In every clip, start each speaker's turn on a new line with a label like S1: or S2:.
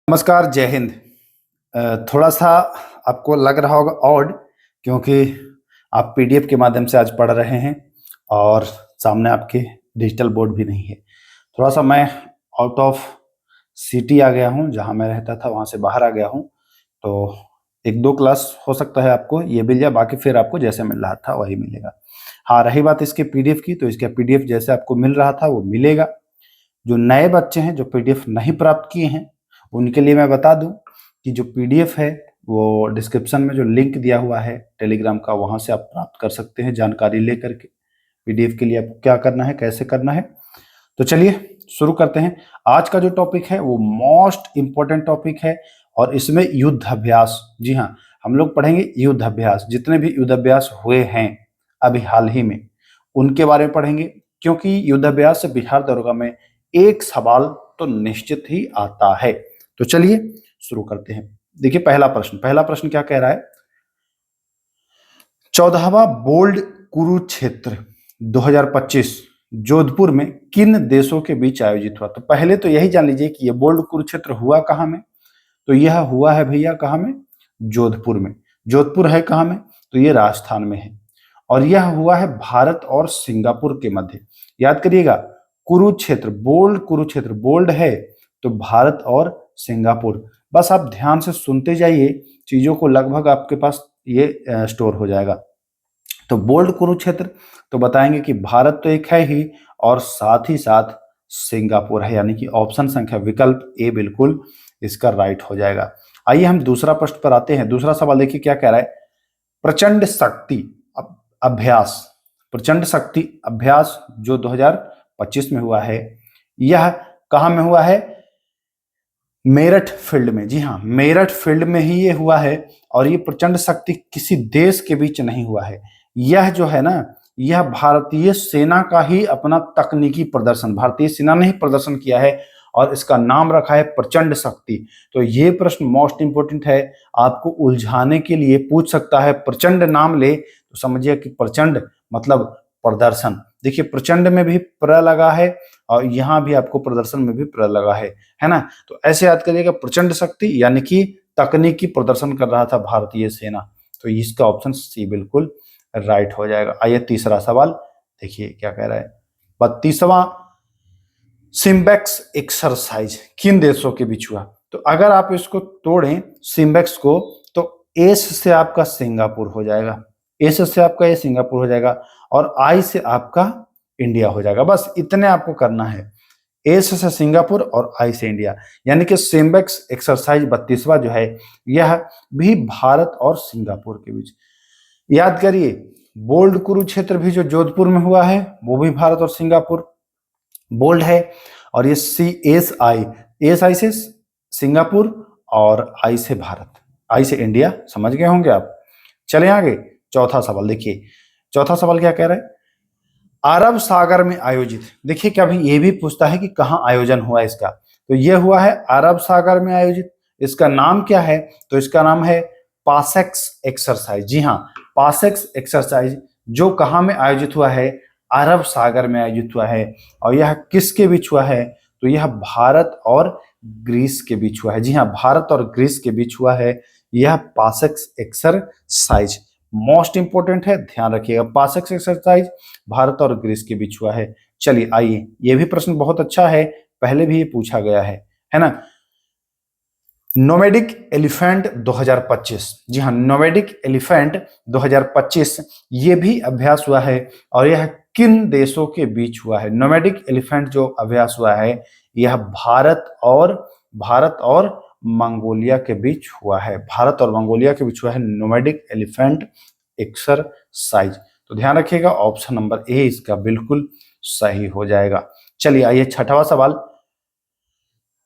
S1: नमस्कार, जय हिंद। थोड़ा सा आपको लग रहा होगा ऑड, क्योंकि आप पीडीएफ के माध्यम से आज पढ़ रहे हैं और सामने आपके डिजिटल बोर्ड भी नहीं है। थोड़ा सा मैं आउट ऑफ सिटी आ गया हूँ, जहाँ मैं रहता था वहाँ से बाहर आ गया हूँ, तो एक दो क्लास हो सकता है आपको ये मिल जाए, बाकी फिर आपको जैसे मिल रहा था वही मिलेगा। हाँ, रही बात इसके पीडीएफ की, तो इसका पीडीएफ जैसे आपको मिल रहा था वो मिलेगा। जो नए बच्चे हैं जो पीडीएफ नहीं प्राप्त किए हैं, उनके लिए मैं बता दूं कि जो पीडीएफ है वो डिस्क्रिप्शन में जो लिंक दिया हुआ है टेलीग्राम का, वहां से आप प्राप्त कर सकते हैं जानकारी लेकर के। पीडीएफ के लिए आपको क्या करना है, कैसे करना है, तो चलिए शुरू करते हैं। आज का जो टॉपिक है वो मोस्ट इंपॉर्टेंट टॉपिक है और इसमें युद्ध अभ्यास, जी हाँ, हम लोग पढ़ेंगे युद्ध अभ्यास। जितने भी युद्ध अभ्यास हुए हैं अभी हाल ही में, उनके बारे में पढ़ेंगे, क्योंकि युद्ध अभ्यास से बिहार दरोगा में एक सवाल तो निश्चित ही आता है। तो चलिए शुरू करते हैं। देखिए पहला प्रश्न क्या कह रहा है। 14वां बोल्ड कुरुक्षेत्र 2025 जोधपुर में किन देशों के बीच आयोजित हुआ? तो पहले तो यही जान लीजिए कि यह बोल्ड कुरुक्षेत्र हुआ कहां में। तो यह हुआ है भैया कहां में? जोधपुर में। जोधपुर है कहां में? तो ये राजस्थान में है। और यह हुआ है भारत और सिंगापुर के मध्य। याद करिएगा, कुरुक्षेत्र बोल्ड है तो भारत और सिंगापुर। बस आप ध्यान से सुनते जाइए, चीजों को लगभग आपके पास ये स्टोर हो जाएगा। तो बोल्ड कुरुक्षेत्र तो बताएंगे कि भारत तो एक है ही और साथ ही साथ सिंगापुर है, यानी कि ऑप्शन संख्या विकल्प ए बिल्कुल इसका राइट हो जाएगा। आइए हम दूसरा प्रश्न पर आते हैं। दूसरा सवाल देखिए क्या कह रहा है। प्रचंड शक्ति अभ्यास, प्रचंड शक्ति अभ्यास जो 2025 में हुआ है, यह कहां में हुआ है? मेरठ फील्ड में। जी हाँ, मेरठ फील्ड में ही ये हुआ है। और ये प्रचंड शक्ति किसी देश के बीच नहीं हुआ है। यह जो है ना, यह भारतीय सेना का ही अपना तकनीकी प्रदर्शन, भारतीय सेना ने ही प्रदर्शन किया है और इसका नाम रखा है प्रचंड शक्ति। तो ये प्रश्न मोस्ट इंपोर्टेंट है, आपको उलझाने के लिए पूछ सकता है। प्रचंड नाम ले तो समझिए कि प्रचंड मतलब प्रदर्शन। देखिए प्रचंड में भी प्र लगा है और यहां भी आपको प्रदर्शन में भी प्र लगा है ना। तो ऐसे याद करिएगा, प्रचंड शक्ति यानी कि तकनीकी प्रदर्शन कर रहा था भारतीय सेना। तो इसका ऑप्शन सी बिल्कुल राइट हो जाएगा। आइए तीसरा सवाल देखिए क्या कह रहा है। 32वां सिम्बेक्स एक्सरसाइज किन देशों के बीच हुआ? तो अगर आप इसको तोड़ें सिम्बेक्स को, तो एस से आपका सिंगापुर हो जाएगा, एस से आपका ये सिंगापुर हो जाएगा और आई से आपका इंडिया हो जाएगा। बस इतने आपको करना है, एस से सिंगापुर और आई से इंडिया। यानी कि सिम्बेक्स एक्सरसाइज 32वां जो है यह भी भारत और सिंगापुर के बीच। याद करिए, बोल्ड कुरुक्षेत्र भी जो जोधपुर में हुआ है वो भी भारत और सिंगापुर बोल्ड है। और ये एस आई से सिंगापुर और आई से भारत, आई से इंडिया। समझ गए होंगे आप। चले आगे, चौथा सवाल देखिए। चौथा सवाल क्या कह रहा है। अरब सागर में आयोजित, देखिए कभी ये भी पूछता है कि कहाँ आयोजन हुआ इसका। तो ये हुआ है अरब सागर में आयोजित। इसका नाम क्या है? तो इसका नाम है पासेक्स एक्सरसाइज। जी हाँ, पासेक्स एक्सरसाइज जो कहाँ में आयोजित हुआ है? अरब सागर में आयोजित हुआ है। और यह किसके बीच हुआ है? तो यह भारत और ग्रीस के बीच हुआ है। जी हाँ, भारत और ग्रीस के बीच हुआ है यह पासेक्स एक्सरसाइज। मोस्ट इंपोर्टेंट है, ध्यान रखिएगा। पासेक्स एक्सरसाइज भारत और ग्रीस के बीच हुआ है। चलिए आइए, ये भी प्रश्न बहुत अच्छा है, पहले भी ये पूछा गया है ना। नोमैडिक एलिफेंट 2025, जी हाँ, नोमैडिक एलिफेंट 2025 ये भी अभ्यास हुआ है और यह किन देशों के बीच हुआ है? नोमैडिक एलिफेंट जो अभ्यास हुआ है यह भारत और मंगोलिया के बीच हुआ है। भारत और मंगोलिया के बीच हुआ है नोमैडिक एलिफेंट एक्सरसाइज। तो ध्यान रखिएगा, ऑप्शन नंबर ए इसका बिल्कुल सही हो जाएगा। चलिए आइए छठवां सवाल।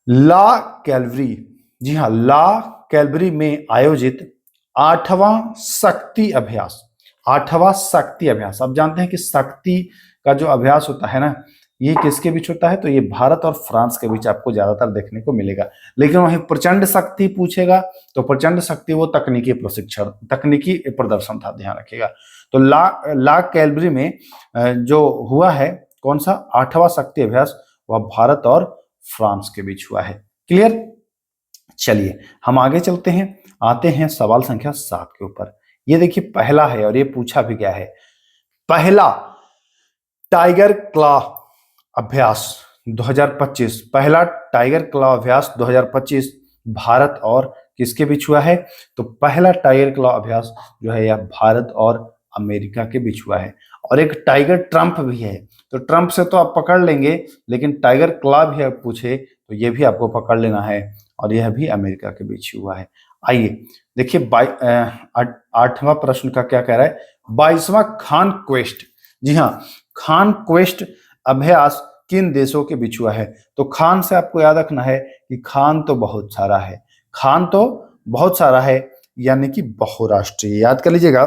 S1: ला कैलवरी, जी हाँ, ला कैलवरी में आयोजित 8वां शक्ति अभ्यास, 8वां शक्ति अभ्यास। आप जानते हैं कि शक्ति का जो अभ्यास होता है ना, ये किसके बीच होता है? तो ये भारत और फ्रांस के बीच आपको ज्यादातर देखने को मिलेगा। लेकिन वहीं प्रचंड शक्ति पूछेगा तो प्रचंड शक्ति वो तकनीकी प्रशिक्षण, तकनीकी प्रदर्शन था, ध्यान रखिएगा। तो ला कैलवरी में जो हुआ है कौन सा 8वां शक्ति अभ्यास, वह भारत और फ्रांस के बीच हुआ है। क्लियर? चलिए हम आगे चलते हैं, आते हैं सवाल संख्या 7 के ऊपर। ये देखिए पहला है और ये पूछा भी गया है। पहला टाइगर क्लॉ अभ्यास 2025, पहला टाइगर क्लॉ अभ्यास 2025 भारत और किसके बीच हुआ है? तो पहला टाइगर क्लॉ अभ्यास जो है यह भारत और अमेरिका के बीच हुआ है। और एक टाइगर ट्रंप भी है, तो ट्रंप से तो आप पकड़ लेंगे, लेकिन टाइगर क्लॉ भी आप पूछे तो ये भी आपको पकड़ लेना है, और यह भी अमेरिका के बीच हुआ है। आइए देखिए 8वां प्रश्न का क्या कह रहा है? 22वां खान क्वेस्ट, जी हाँ, खान क्वेस्ट अभ्यास किन देशों के बीच हुआ है? तो खान से आपको याद रखना है कि खान तो बहुत सारा है, खान तो बहुत सारा है, यानी कि बहुराष्ट्रीय, याद कर लीजिएगा।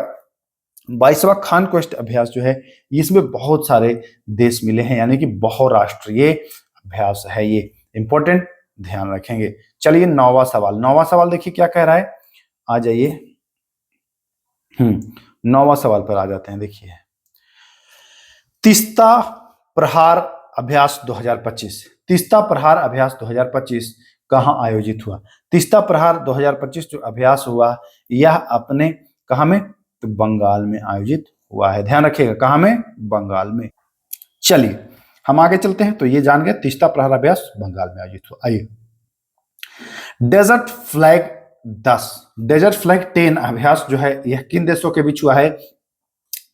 S1: 22वां खान क्वेस्ट अभ्यास जो है इसमें बहुत सारे देश मिले हैं, यानी कि बहुराष्ट्रीय अभ्यास है ये, इंपॉर्टेंट, ध्यान रखेंगे। चलिए 9वां सवाल, 9वां सवाल देखिए क्या कह रहा है, आ जाइए। 9वां सवाल पर आ जाते हैं। देखिए तीस्ता प्रहार अभ्यास 2025, तीस्ता प्रहार अभ्यास 2025 कहाँ आयोजित हुआ? तीस्ता प्रहार 2025 जो अभ्यास हुआ यह अपने कहाँ में? तो बंगाल में आयोजित हुआ है, ध्यान रखिएगा, कहाँ में? बंगाल में। चलिए हम आगे चलते हैं। तो ये जान गए तीस्ता प्रहार अभ्यास बंगाल में आयोजित हुआ। आइए डेजर्ट फ्लैग 10, डेजर्ट फ्लैग 10 अभ्यास जो है यह किन देशों के बीच हुआ है?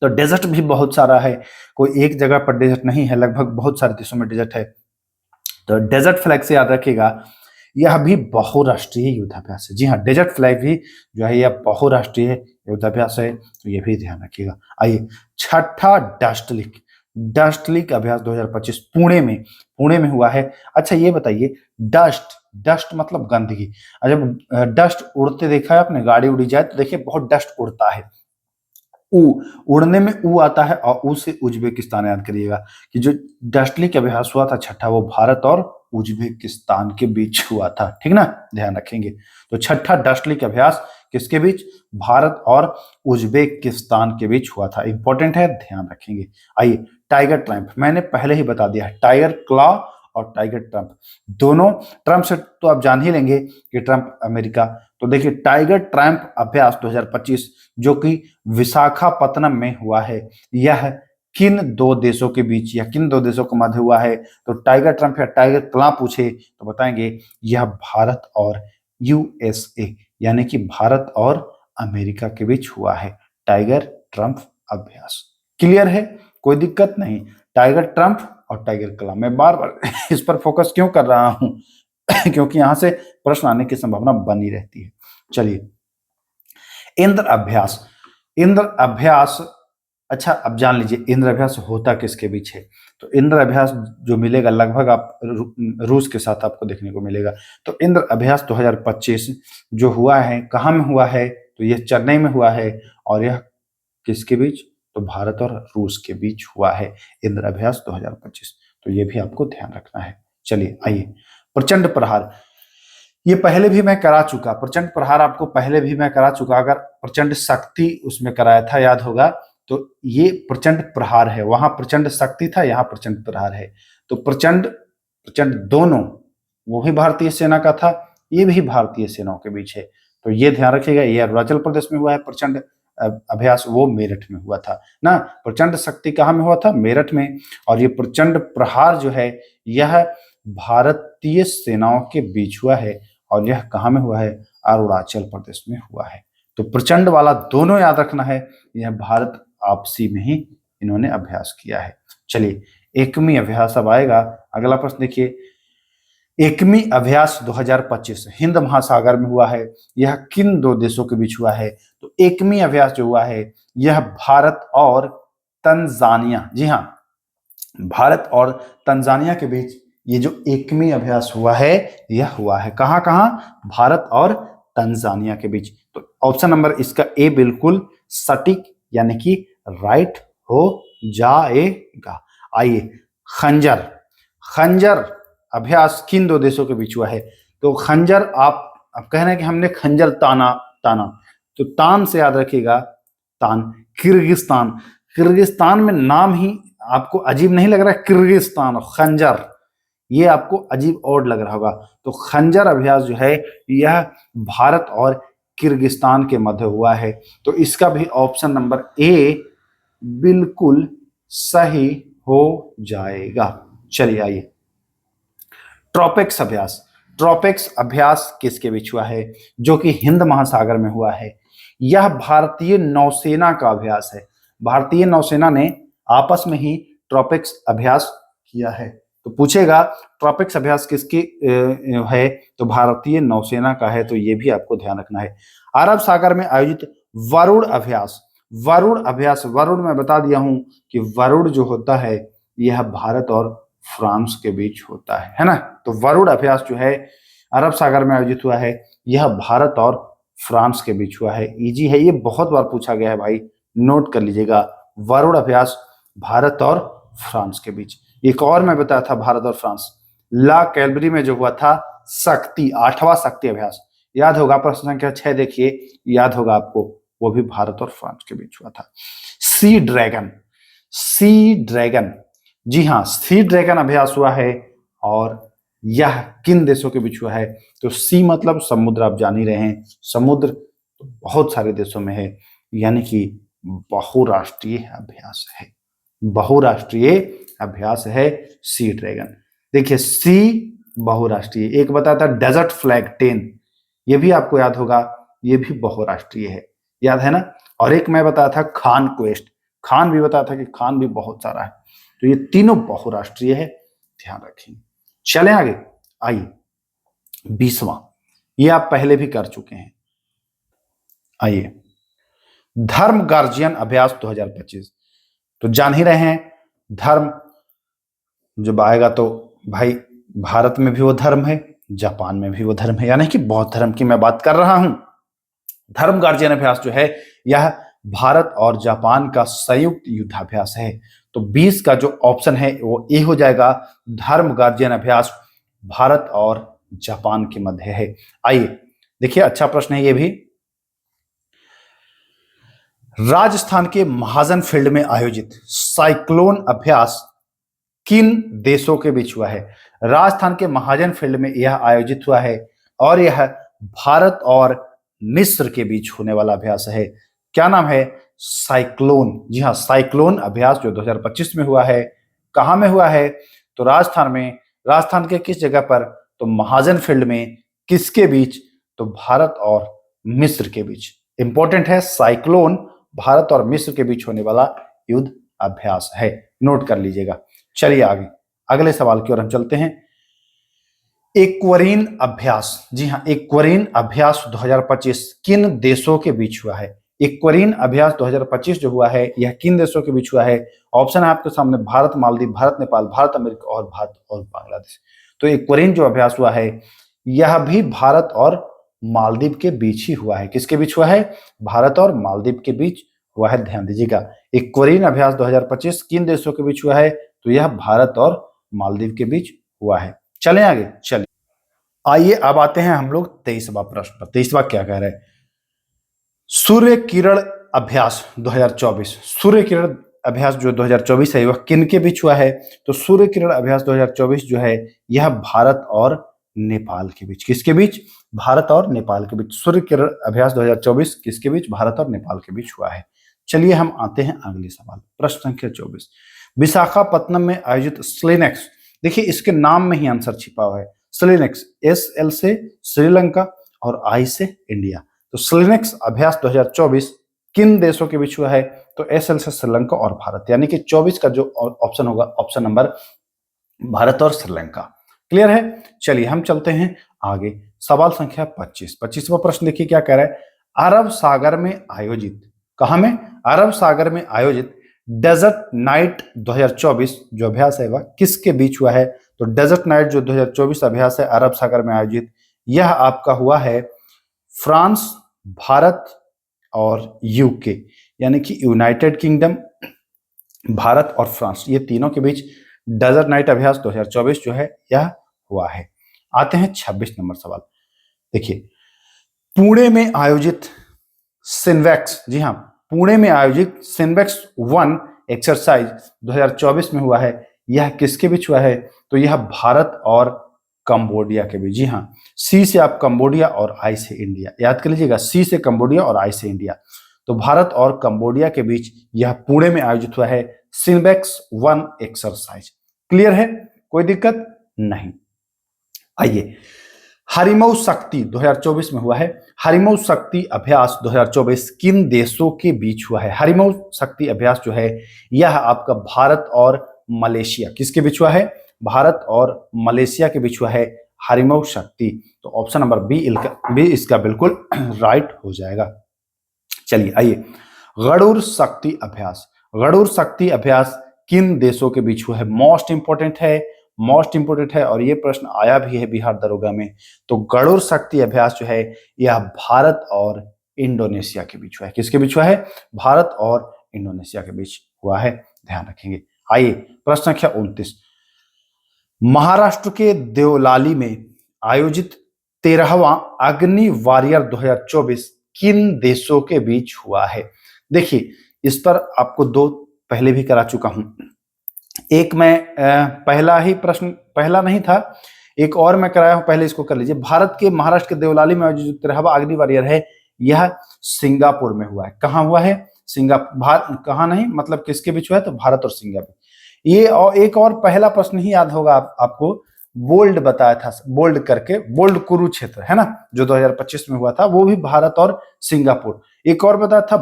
S1: तो डेजर्ट भी बहुत सारा है, कोई एक जगह पर डेजर्ट नहीं है, लगभग बहुत सारे देशों में डेजर्ट है। तो डेजर्ट फ्लैग से याद रखिएगा यह भी बहुराष्ट्रीय युद्धाभ्यास है। जी हाँ, डेजर्ट फ्लैग भी जो है यह बहुराष्ट्रीय युद्धाभ्यास है, तो ये भी ध्यान रखिएगा। आइए छठा डस्टलिक, डस्टलिक अभ्यास 2025 पुणे में हुआ है। अच्छा ये बताइए डस्ट, डस्ट मतलब गंदगी, जब डस्ट उड़ते देखा है आपने, गाड़ी उड़ी जाए तो देखिए बहुत डस्ट उड़ता है, ऊ, उड़ने में ऊ आता है, और ऊ से उज्बेकिस्तान, याद करिएगा कि जो डस्टलिक अभ्यास हुआ था छठा वो भारत और उज्बेकिस्तान के बीच हुआ था, ठीक ना, ध्यान रखेंगे। तो छठा डस्टलिक अभ्यास किसके बीच? भारत और उज्बेकिस्तान के बीच हुआ था, इंपॉर्टेंट है, ध्यान रखेंगे। आइए टाइगर ट्रंप, मैंने पहले ही बता दिया है, टाइगर क्लॉ और टाइगर ट्रंप दोनों, ट्रंप से तो आप जान ही लेंगे कि ट्रंप अमेरिका। तो देखिए टाइगर ट्रंप अभ्यास 2025 जो कि विशाखापत्तनम में हुआ है, यह किन दो देशों के बीच या किन दो देशों के मध्य हुआ है? तो टाइगर ट्रंप या टाइगर क्लॉ पूछे तो बताएंगे यह भारत और यूएसए, यानी कि भारत और अमेरिका के बीच हुआ है टाइगर ट्रंप अभ्यास। क्लियर है, कोई दिक्कत नहीं। टाइगर ट्रंप और टाइगर क्लॉ, मैं बार बार इस पर फोकस क्यों कर रहा हूं? क्योंकि यहां से प्रश्न आने की संभावना बनी रहती है। चलिए इंद्र अभ्यास, इंद्र अभ्यास, अच्छा अब जान लीजिए इंद्र अभ्यास होता किसके बीच है? तो इंद्र अभ्यास जो मिलेगा लगभग आप रूस के साथ आपको देखने को मिलेगा। तो इंद्र अभ्यास 2025 जो हुआ है कहाँ में हुआ है? तो यह चेन्नई में हुआ है, और यह किसके बीच? तो भारत और रूस के बीच हुआ है इंद्र अभ्यास 2025, तो ये भी आपको ध्यान रखना है। चलिए आइए प्रचंड प्रहार, ये पहले भी मैं करा चुका, प्रचंड प्रहार आपको पहले भी मैं करा चुका, अगर प्रचंड शक्ति उसमें कराया था याद होगा, तो ये प्रचंड प्रहार है, वहां प्रचंड शक्ति था, यहाँ प्रचंड प्रहार है। तो प्रचंड प्रचंड दोनों, वो भी भारतीय सेना का था, ये भी भारतीय सेनाओं के बीच है, तो ये ध्यान रखिएगा। ये अरुणाचल प्रदेश में हुआ है प्रचंड अभ्यास, वो मेरठ में हुआ था ना। प्रचंड शक्ति कहाँ में हुआ था? मेरठ में। और ये प्रचंड प्रहार जो है यह भारतीय सेनाओं के बीच हुआ है, और यह कहाँ में हुआ है? अरुणाचल प्रदेश में हुआ है। तो प्रचंड वाला दोनों याद रखना है, यह भारत आपसी में ही इन्होंने अभ्यास किया है। चलिए एकमी अभ्यास अब आएगा। अगला प्रश्न देखिए, एकमी अभ्यास 2025 हिंद महासागर में हुआ है, यह किन दो देशों के बीच हुआ है? तो एकमी अभ्यास जो हुआ है यह भारत और तंजानिया, जी हाँ, भारत और तंजानिया के बीच ये जो एकमी अभ्यास हुआ है यह हुआ है, कहां कहां? भारत और तंजानिया के बीच। तो ऑप्शन नंबर इसका ए बिल्कुल सटीक यानी कि राइट हो जाएगा। आइए खंजर, खंजर अभ्यास किन दो देशों के बीच हुआ है? तो खंजर आप कह रहे हैं कि हमने खंजर ताना, ताना, तो तान से याद रखिएगा, तान किर्गिस्तान, किर्गिस्तान में नाम ही आपको अजीब नहीं लग रहा है? किर्गिस्तान खंजर, ये आपको अजीब और लग रहा होगा। तो खंजर अभ्यास जो है यह भारत और किर्गिस्तान के मध्य हुआ है। तो इसका भी ऑप्शन नंबर ए बिल्कुल सही हो जाएगा। चलिए आइए, ट्रोपेक्स अभ्यास। ट्रोपेक्स अभ्यास किसके बीच हुआ है? जो कि हिंद महासागर में हुआ है। यह भारतीय नौसेना का अभ्यास है। भारतीय नौसेना ने आपस में ही ट्रोपेक्स अभ्यास किया है। तो पूछेगा ट्रोपेक्स अभ्यास किसकी है? तो भारतीय नौसेना का है। तो ये भी आपको ध्यान रखना है। अरब सागर में आयोजित वरुण अभ्यास। वरुण अभ्यास, वरुण मैं बता दिया हूं कि वरुण जो होता है यह भारत और फ्रांस के बीच होता है ना। तो वरुण अभ्यास जो है अरब सागर में आयोजित हुआ है, यह भारत और फ्रांस के बीच हुआ है। इजी है, ये बहुत बार पूछा गया है भाई, नोट कर लीजिएगा। वरुण अभ्यास भारत और फ्रांस के बीच। एक और मैं बताया था भारत और फ्रांस, ला कैलबरी में जो हुआ था शक्ति, 8वां शक्ति अभ्यास, याद होगा, प्रश्न संख्या 6 देखिए, याद होगा आपको, वो भी भारत और फ्रांस के बीच हुआ था। सी ड्रैगन, सी ड्रैगन, जी हाँ, सी ड्रैगन अभ्यास हुआ है और यह किन देशों के बीच हुआ है? तो सी मतलब समुद्र, आप जान ही रहे हैं, समुद्र तो बहुत सारे देशों में है, यानी कि बहुराष्ट्रीय अभ्यास है। बहुराष्ट्रीय अभ्यास है सी ड्रैगन। देखिए सी बहुराष्ट्रीय, एक बताया था डेजर्ट फ्लैग 10, ये भी आपको याद होगा, ये भी बहुराष्ट्रीय है, याद है ना। और एक मैं बताया था खान क्वेस्ट, खान भी बताया था कि खान भी बहुत सारा है। तो ये तीनों बहुराष्ट्रीय है, ध्यान रखेंगे। चलें आगे, आइए 20वां, ये आप पहले भी कर चुके हैं। आइए, धर्म गार्जियन अभ्यास 2025। तो जान ही रहे हैं धर्म जब आएगा तो भाई भारत में भी वो धर्म है, जापान में भी वो धर्म है, यानी कि बौद्ध धर्म की मैं बात कर रहा हूं। धर्म गार्जियन अभ्यास जो है यह भारत और जापान का संयुक्त युद्धाभ्यास है। तो 20 का जो ऑप्शन है वो ए हो जाएगा, धर्म गार्जियन अभ्यास भारत और जापान के मध्य है। आइए देखिए, अच्छा प्रश्न है ये भी। राजस्थान के महाजन फील्ड में आयोजित साइक्लोन अभ्यास किन देशों के बीच हुआ है? राजस्थान के महाजन फील्ड में यह आयोजित हुआ है और यह भारत और मिस्र के बीच होने वाला अभ्यास है। क्या नाम है? साइक्लोन, जी हाँ, साइक्लोन अभ्यास जो 2025 में हुआ है। कहां में हुआ है? तो राजस्थान में। राजस्थान के किस जगह पर? तो महाजन फील्ड में। किसके बीच? तो भारत और मिस्र के बीच। इंपॉर्टेंट है, साइक्लोन भारत और मिस्र के बीच होने वाला युद्ध अभ्यास है, नोट कर लीजिएगा। चलिए आगे अगले सवाल की ओर हम चलते हैं। एक्वरीन अभ्यास, जी हाँ, एक्वरीन अभ्यास 2025 किन देशों के बीच हुआ है? एक्वरीन अभ्यास 2025 जो हुआ है यह किन देशों के बीच हुआ है? ऑप्शन है आपके सामने, भारत मालदीव, भारत नेपाल, भारत अमेरिका और भारत और बांग्लादेश। तो एक्वरीन जो अभ्यास हुआ है यह भी भारत और मालदीव के बीच ही हुआ है। किसके बीच हुआ है? भारत और मालदीव के बीच हुआ है, ध्यान दीजिएगा। एक्वरीन अभ्यास 2025 किन देशों के बीच हुआ है? तो यह भारत और मालदीव के बीच हुआ है। चलें आगे, चलिए आइए अब आते हैं हम लोग 23वां प्रश्न पर। 23वां क्या कह रहे हैं? सूर्य किरण अभ्यास 2024, सूर्य किरण अभ्यास जो 2024 है वह किन के बीच हुआ है? तो सूर्य किरण अभ्यास 2024 जो है यह भारत और नेपाल के बीच। किसके बीच? भारत और नेपाल के बीच। सूर्य किरण अभ्यास 2024 किसके बीच? भारत और नेपाल के बीच हुआ है। चलिए हम आते हैं अगले सवाल, प्रश्न संख्या 24। विशाखापत्तनम में आयोजित स्लिनेक्स, देखिए इसके नाम में ही आंसर छिपा हुआ है। स्लिनेक्स, SL से श्रीलंका और I से इंडिया। तो स्लिनेक्स अभ्यास 2024 किन देशों के बीच हुआ है? तो SL से श्रीलंका और भारत, यानी कि 24 का जो ऑप्शन होगा, ऑप्शन नंबर भारत और श्रीलंका। क्लियर है? चलिए हम चलते हैं आगे, सवाल संख्या 25। 25वां प्रश्न देखिए क्या कह रहा है। अरब सागर में आयोजित, कहां में? अरब सागर में आयोजित डेजर्ट नाइट 2024 जो अभ्यास है वह किसके बीच हुआ है? तो डेजर्ट नाइट जो 2024 अभ्यास है अरब सागर में आयोजित, यह आपका हुआ है फ्रांस, भारत और यूके, यानी कि यूनाइटेड किंगडम, भारत और फ्रांस, ये तीनों के बीच डेजर्ट नाइट अभ्यास 2024 जो है यह हुआ है। आते हैं 26 नंबर सवाल। देखिए, पुणे में आयोजित सिन्वेक्स, जी हाँ, पुणे में आयोजित सिन्वेक्स 1 एक्सरसाइज 2024 में हुआ है, यह किसके बीच हुआ है? तो यह भारत और कंबोडिया के बीच, जी हाँ, सी से आप कंबोडिया और आई से इंडिया, याद कर लीजिएगा, सी से कंबोडिया और आई से इंडिया। तो भारत और कंबोडिया के बीच यह पुणे में आयोजित हुआ है सिम्बेक्स 1 एक्सरसाइज। क्लियर है, कोई दिक्कत नहीं। आइए, हरिमऊ शक्ति 2024 में हुआ है। हरिमऊ शक्ति अभ्यास 2024 किन देशों के बीच हुआ है? हरिमऊ शक्ति अभ्यास जो है यह आपका भारत और मलेशिया, किसके बीच हुआ है? भारत और मलेशिया के बीच हुआ है हरिमऊ शक्ति। तो ऑप्शन नंबर बी इसका बिल्कुल राइट हो जाएगा। चलिए आइए, गरुड़ शक्ति अभ्यास। गरुड़ शक्ति अभ्यास किन देशों के बीच हुआ है? मोस्ट इंपोर्टेंट है और ये प्रश्न आया भी है बिहार दरोगा में। तो गरुड़ शक्ति अभ्यास जो है यह भारत और इंडोनेशिया के बीच हुआ है। किसके बीच हुआ है? भारत और इंडोनेशिया के बीच हुआ है, ध्यान रखेंगे। आइए, प्रश्न संख्या 29, महाराष्ट्र के देवलाली में आयोजित 13वां अग्नि वॉरियर 2024 किन देशों के बीच हुआ है? देखिए, इस पर आपको दो पहले भी करा चुका हूं। एक मैं पहला ही प्रश्न, पहला नहीं था, एक और मैं कराया हूं, पहले इसको कर लीजिए। भारत के महाराष्ट्र के देवलाली में आयोजित 13वां अग्नि वॉरियर है, यह सिंगापुर में हुआ है। कहां हुआ है? सिंगापुर। कहां नहीं, मतलब किसके बीच हुआ है? तो भारत और सिंगापुर। ये और एक और पहला प्रश्न ही याद होगा आपको, बोल्ड बताया था, बोल्ड करके, बोल्ड कुरुक्षेत्र है ना, जो 2025 में हुआ था, वो भी भारत और सिंगापुर। एक और बताया था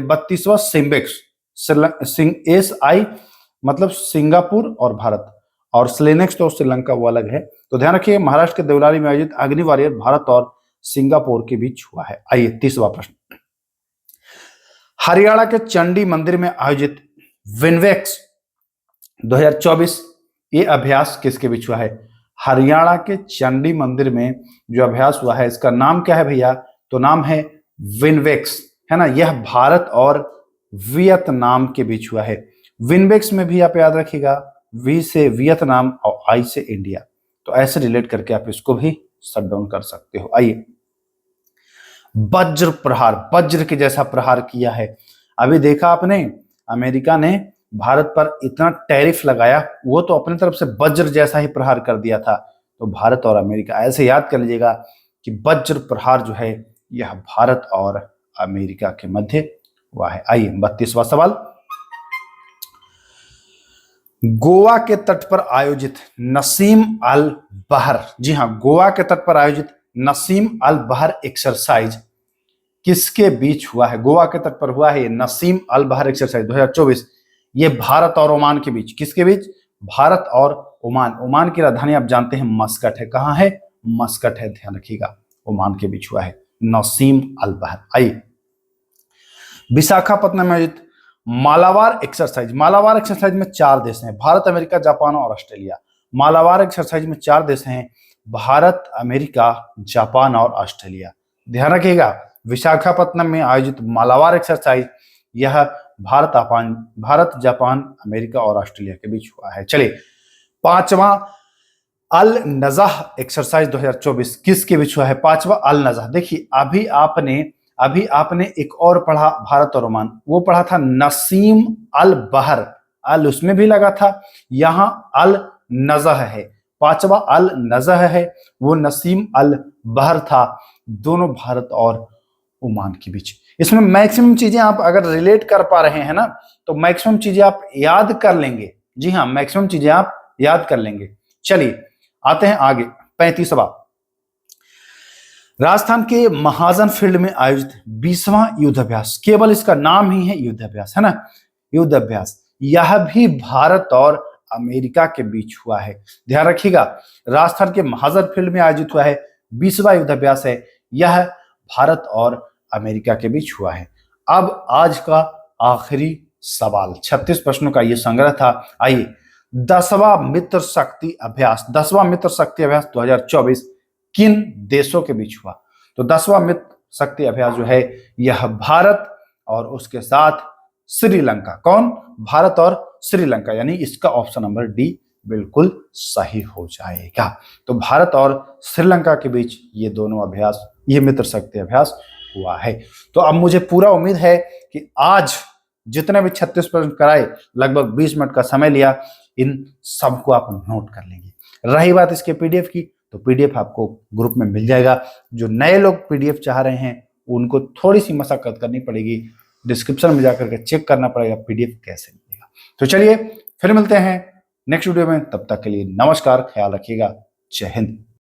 S1: 32वां सिम्बेक्स, SI मतलब सिंगापुर और भारत, और स्लेनेक्स तो श्रीलंका, वो अलग है। तो ध्यान रखिए, महाराष्ट्र के देवलाली में आयोजित अग्नि वॉरियर भारत और सिंगापुर के बीच हुआ है। आइए, 30वां प्रश्न, हरियाणा के चंडी मंदिर में आयोजित विनवेक्स 2024 ये अभ्यास किसके बीच हुआ है? हरियाणा के चंडी मंदिर में जो अभ्यास हुआ है, इसका नाम क्या है भैया? तो नाम है विनवेक्स, है ना। यह भारत और वियतनाम के बीच हुआ है। विनवेक्स में भी आप याद रखिएगा, वी से वियतनाम और आई से इंडिया, तो ऐसे रिलेट करके आप इसको भी शट डाउन कर सकते हो। आइए, वज्र प्रहार, वज्र के जैसा प्रहार किया है। अभी देखा आपने, अमेरिका ने भारत पर इतना टैरिफ लगाया, वो तो अपनी तरफ से वज्र जैसा ही प्रहार कर दिया था। तो भारत और अमेरिका, ऐसे याद कर लीजिएगा कि वज्र प्रहार जो है यह भारत और अमेरिका के मध्य हुआ है। आइए, 32वां सवाल, गोवा के तट पर आयोजित नसीम अल बहर, जी हां, गोवा के तट पर आयोजित नसीम अल बहर एक्सरसाइज किसके बीच हुआ है? गोवा के तट पर हुआ है नसीम अल बहर एक्सरसाइज 2024। ये भारत और ओमान के बीच, किसके बीच? भारत और ओमान। ओमान की राजधानी आप जानते हैं मस्कट है। कहां है? मस्कट है, ध्यान रखिएगा, ओमान के बीच हुआ है नसीम अल बहर। आइए, विशाखापत्तनम में आयोजित मालाबार एक्सरसाइज, मालाबार एक्सरसाइज में 4 देश हैं, भारत, अमेरिका, जापान और ऑस्ट्रेलिया। मालाबार एक्सरसाइज में 4 देश हैं, भारत, अमेरिका, जापान और ऑस्ट्रेलिया। ध्यान रखिएगा, विशाखापत्तनम में आयोजित मालाबार एक्सरसाइज यह भारत, जापान, अमेरिका और ऑस्ट्रेलिया के बीच हुआ है। चलिए, 5वां अल नज़ह एक्सरसाइज 2024 किसके बीच हुआ है? 5वां अल नज़ह। देखिए, अभी आपने एक और पढ़ा भारत और ओमान, वो पढ़ा था नसीम अल बहर, अल उसमें भी लगा था, यहां अल नज़ह है। 5वां अल नज़ह है, वो नसीम अल बहर था, दोनों भारत और ओमान के बीच। इसमें मैक्सिमम चीजें आप अगर रिलेट कर पा रहे हैं ना, तो मैक्सिमम चीजें आप याद कर लेंगे। जी हाँ, मैक्सिमम चीजें आप याद कर लेंगे। चलिए, आते हैं आगे, 35वां, राजस्थान के महाजन फील्ड में आयोजित 20वां युद्धाभ्यास, केवल इसका नाम ही है युद्धाभ्यास, है ना, युद्धाभ्यास, यह भी भारत और अमेरिका के बीच हुआ है। ध्यान रखिएगा, राजस्थान के महाजन फील्ड में आयोजित हुआ है 20वां युद्धाभ्यास है, यह भारत और अमेरिका के बीच हुआ है। अब आज का आखिरी सवाल, 36 प्रश्नों का यह संग्रह था। आइए, 10वां मित्र शक्ति अभ्यास, 10वां मित्र शक्ति अभ्यास 2024 किन देशों के बीच हुआ? तो 10वां मित्र शक्ति अभ्यास जो है यह भारत और उसके साथ श्रीलंका। कौन? भारत और श्रीलंका, यानी इसका ऑप्शन नंबर डी बिल्कुल सही हो जाएगा। तो भारत और श्रीलंका के बीच ये दोनों अभ्यास, ये मित्र शक्ति अभ्यास हुआ है। तो अब मुझे पूरा उम्मीद है कि आज जितने भी 36 प्रश्न कराए, लगभग 20 मिनट का समय लिया, इन सबको आप नोट कर लेंगे। रही बात इसके पीडीएफ की, तो पीडीएफ आपको ग्रुप में मिल जाएगा। जो नए लोग पीडीएफ चाह रहे हैं उनको थोड़ी सी मशक्कत करनी पड़ेगी, डिस्क्रिप्शन में जाकर के चेक करना पड़ेगा पीडीएफ कैसे मिलेगा। तो चलिए फिर मिलते हैं नेक्स्ट वीडियो में, तब तक के लिए नमस्कार, ख्याल रखिएगा, जय हिंद।